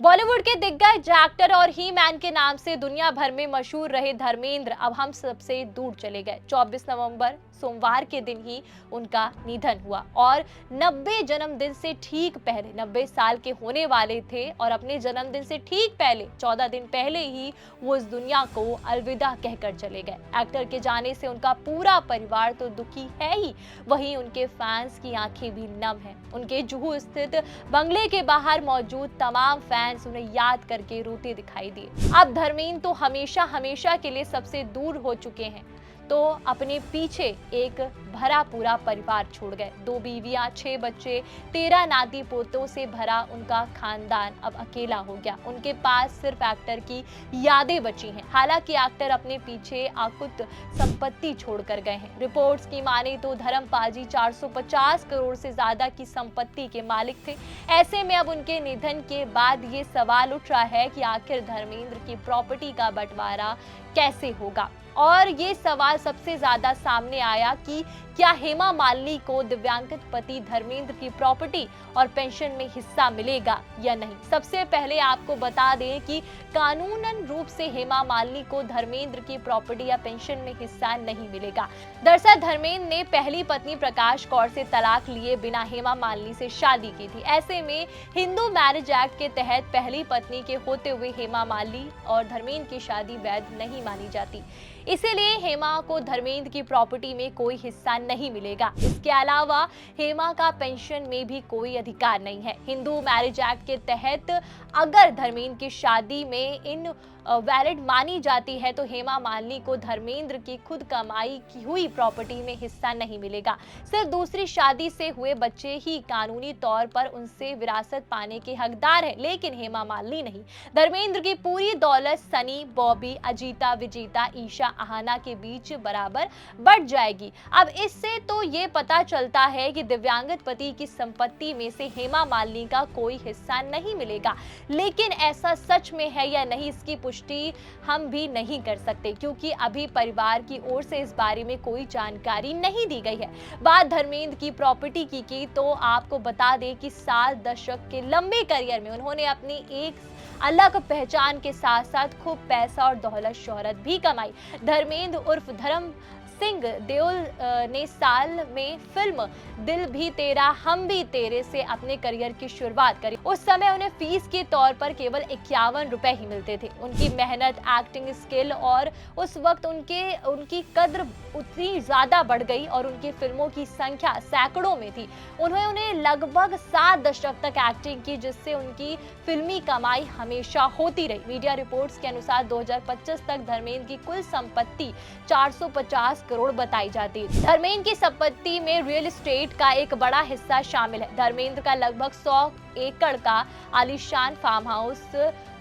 बॉलीवुड के दिग्गज एक्टर और ही मैन के नाम से दुनिया भर में मशहूर रहे धर्मेंद्र अब हम सबसे दूर चले गए। 24 नवंबर सोमवार के दिन ही उनका निधन हुआ और 90 जन्मदिन से ठीक पहले 90 साल के होने वाले थे और अपने जन्मदिन से ठीक पहले 14 दिन पहले ही वो इस दुनिया को अलविदा कहकर चले गए। एक्टर के जाने से उनका पूरा परिवार तो दुखी है ही, वहीं उनके फैंस की आंखें भी नम हैं। उनके जुहू स्थित बंगले के बाहर मौजूद तमाम फैंस उन्हें याद करके रोते दिखाई दिए। अब धर्मेंद्र तो हमेशा हमेशा के लिए सबसे दूर हो चुके हैं, तो अपने पीछे एक भरा पूरा परिवार छोड़ गए। 2 बीवियां, 6 बच्चे, 13 नाती पोतों से भरा उनका खानदान अब अकेला हो गया। उनके पास सिर्फ एक्टर की यादें बची हैं। हालांकि एक्टर अपने पीछे अकुत संपत्ति छोड़कर गए हैं। रिपोर्ट्स की माने तो धर्मपाजी 450 करोड़ से ज्यादा की संपत्ति के मालिक थे। ऐसे में अब उनके निधन के बाद ये सवाल उठ रहा है कि आखिर धर्मेंद्र की प्रॉपर्टी का बंटवारा कैसे होगा। और ये सवाल सबसे ज्यादा सामने आया कि क्या हेमा मालिनी को दिव्यांगत पति धर्मेंद्र की प्रॉपर्टी और पेंशन में हिस्सा मिलेगा या नहीं। सबसे पहले आपको बता दें कि कानूनन रूप से हेमा मालिनी को धर्मेंद्र की प्रॉपर्टी या पेंशन में हिस्सा नहीं मिलेगा। दरअसल धर्मेंद्र ने पहली पत्नी प्रकाश कौर से तलाक लिए बिना हेमा मालिनी से शादी की थी। ऐसे में हिंदू मैरिज एक्ट के तहत पहली पत्नी के होते हुए हेमा मालिनी और धर्मेंद्र की शादी वैध नहीं मानी जाती। इसीलिए हेमा को धर्मेंद्र की प्रॉपर्टी में कोई हिस्सा नहीं मिलेगा। इसके अलावा हेमा का पेंशन में भी कोई अधिकार नहीं है। हिंदू मैरिज एक्ट के तहत अगर धर्मेंद्र की शादी में इन वैलिड मानी जाती है तो हेमा मालिनी को धर्मेंद्र की खुद कमाई की हुई प्रॉपर्टी में हिस्सा नहीं मिलेगा। सिर्फ दूसरी शादी से हुए बच्चे ही कानूनी तौर पर उनसे विरासत पाने के हकदार हैं, लेकिन हेमा मालिनी नहीं। धर्मेंद्र की पूरी दौलत सनी, बॉबी, अजीता, विजेता, ईशा, आहाना के बीच बराबर बढ़ जाएगी। अब इससे तो ये पता चलता है कि दिव्यांगत पति की संपत्ति में से हेमा मालिनी का कोई हिस्सा नहीं मिलेगा। लेकिन ऐसा सच में है या नहीं, इसकी पुष्टि हम भी नहीं कर सकते, क्योंकि अभी परिवार की ओर से इस बारे में कोई जानकारी नहीं दी गई है। बात धर्मेंद्र की प्रॉपर्टी की तो आपको बता दें कि 7 दशक के लंबे करियर में उन्होंने अपनी एक अलग पहचान के साथ साथ खूब पैसा और दौलत शोहरत भी कमाई। धर्मेंद्र उर्फ धर्म सिंह देओल ने साल में फिल्म दिल भी तेरा हम भी तेरे से अपने करियर की शुरुआत करी। उस समय उन्हें फीस के तौर पर केवल 51 रुपए ही मिलते थे। उनकी मेहनत, एक्टिंग स्किल और उस वक्त उनकी कद्र उतनी ज्यादा बढ़ गई और उनकी फिल्मों की संख्या सैकड़ों में थी। उन्होंने लगभग 7 दशक तक एक्टिंग की, जिससे उनकी फिल्मी कमाई हमेशा होती रही। मीडिया रिपोर्ट्स के अनुसार 2025 तक धर्मेंद्र की कुल संपत्ति 450 करोड़ बताई जाती है। धर्मेंद्र की संपत्ति में रियल एस्टेट का एक बड़ा हिस्सा शामिल है। धर्मेंद्र का लगभग 100 एकड़ का आलीशान फार्म हाउस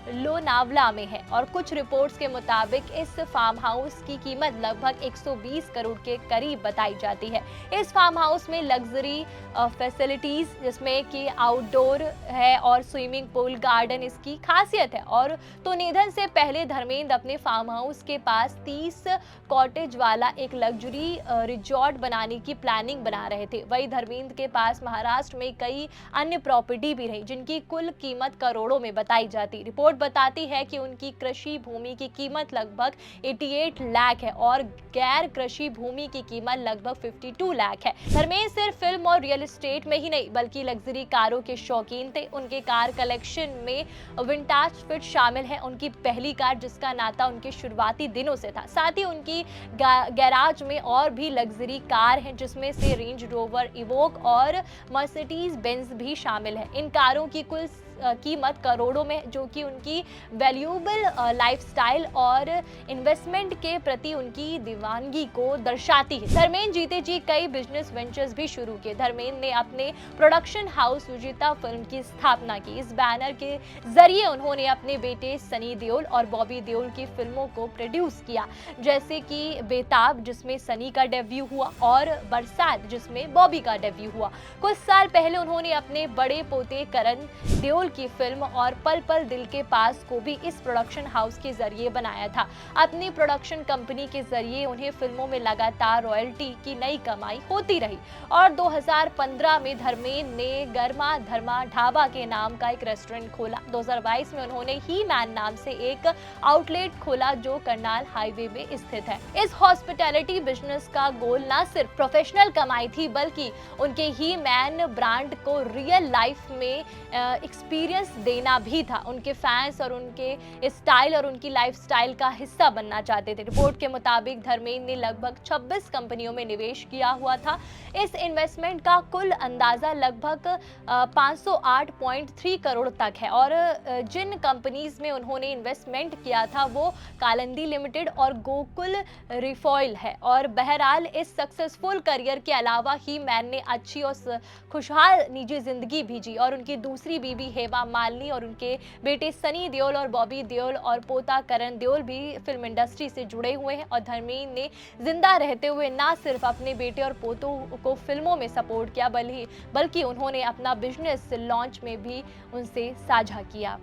लोनावला में है और कुछ रिपोर्ट्स के मुताबिक इस फार्म हाउस की कीमत लगभग 120 करोड़ के करीब बताई जाती है। इस फार्म हाउस में लग्जरी फैसिलिटीज जिसमें कि आउटडोर है और स्विमिंग पूल, गार्डन इसकी खासियत है। और तो निधन से पहले धर्मेंद्र अपने फार्म हाउस के पास 30 कॉटेज वाला एक लग्जरी रिजॉर्ट बनाने की प्लानिंग बना रहे थे। वही धर्मेंद्र के पास महाराष्ट्र में कई अन्य प्रॉपर्टी भी रही, जिनकी कुल कीमत करोड़ों में बताई जाती। रिपोर्ट बताती है कि उनकी कृषि भूमि की कीमत लगभग 88 लाख है और गैर कृषि भूमि की कीमत लगभग 52 लाख है। धर्मेंद्र सिर्फ फिल्म और रियल एस्टेट में ही नहीं बल्कि लग्जरी कारों के शौकीन थे। उनके कार कलेक्शन में विंटेज फिट शामिल है। उनकी पहली कार जिसका नाता उनके शुरुआती दिनों से था। साथ ही उनकी गैराज में और भी लग्जरी कार हैं, जिसमें से रेंज रोवर इवोक और मर्सिडीज बेंज भी शामिल है। इन कारों की कुल कीमत करोड़ों में, जो कि उनकी वैल्यूएबल लाइफस्टाइल और इन्वेस्टमेंट के प्रति उनकी दीवानगी को दर्शाती है। धर्मेंद्र जीते जी कई बिजनेस वेंचर्स भी शुरू किए। धर्मेंद्र ने अपने प्रोडक्शन हाउस सुजीता फिल्म की स्थापना की। इस बैनर के जरिए उन्होंने अपने बेटे सनी देओल और बॉबी देओल की फिल्मों को प्रोड्यूस किया, जैसे कि बेताब जिसमें सनी का डेब्यू हुआ और बरसात जिसमें बॉबी का डेब्यू हुआ। कुछ साल पहले उन्होंने अपने बड़े पोते करण देओल देओल की फिल्म और पल पल दिल के पास को भी इस प्रोडक्शन हाउस के जरिए बनाया था। अपनी प्रोडक्शन कंपनी के जरिए उन्हें फिल्मों में लगातार रॉयल्टी की नई कमाई होती रही और 2015 में धर्मेंद्र ने गर्मा धर्मा ढाबा के नाम का एक रेस्टोरेंट खोला। 2022 में उन्होंने ही मैन नाम से एक आउटलेट खोला जो करनाल हाईवे में स्थित है। इस हॉस्पिटैलिटी बिजनेस का गोल न सिर्फ प्रोफेशनल कमाई थी बल्कि उनके ही मैन ब्रांड को रियल लाइफ में एक्सपीरियंस देना भी था। उनके फैंस और उनके स्टाइल और उनकी लाइफस्टाइल का हिस्सा बनना चाहते थे। रिपोर्ट के मुताबिक धर्मेंद्र ने लगभग 26 कंपनियों में निवेश किया हुआ था। इस इन्वेस्टमेंट का कुल अंदाजा लगभग 508.3 करोड़ तक है और जिन कंपनीज में उन्होंने इन्वेस्टमेंट किया था वो कालिंदी लिमिटेड और गोकुल रिफॉइल है। और बहरहाल इस सक्सेसफुल करियर के अलावा ही मैन ने अच्छी और खुशहाल निजी जिंदगी भी जी और उनकी दूसरी बीवी हेमा मालिनी और उनके बेटे सनी देओल और बॉबी देओल और पोता करण देओल भी फिल्म इंडस्ट्री से जुड़े हुए हैं। और धर्मेंद्र ने जिंदा रहते हुए ना सिर्फ अपने बेटे और पोतों को फिल्मों में सपोर्ट किया बल्कि उन्होंने अपना बिजनेस लॉन्च में भी उनसे साझा किया।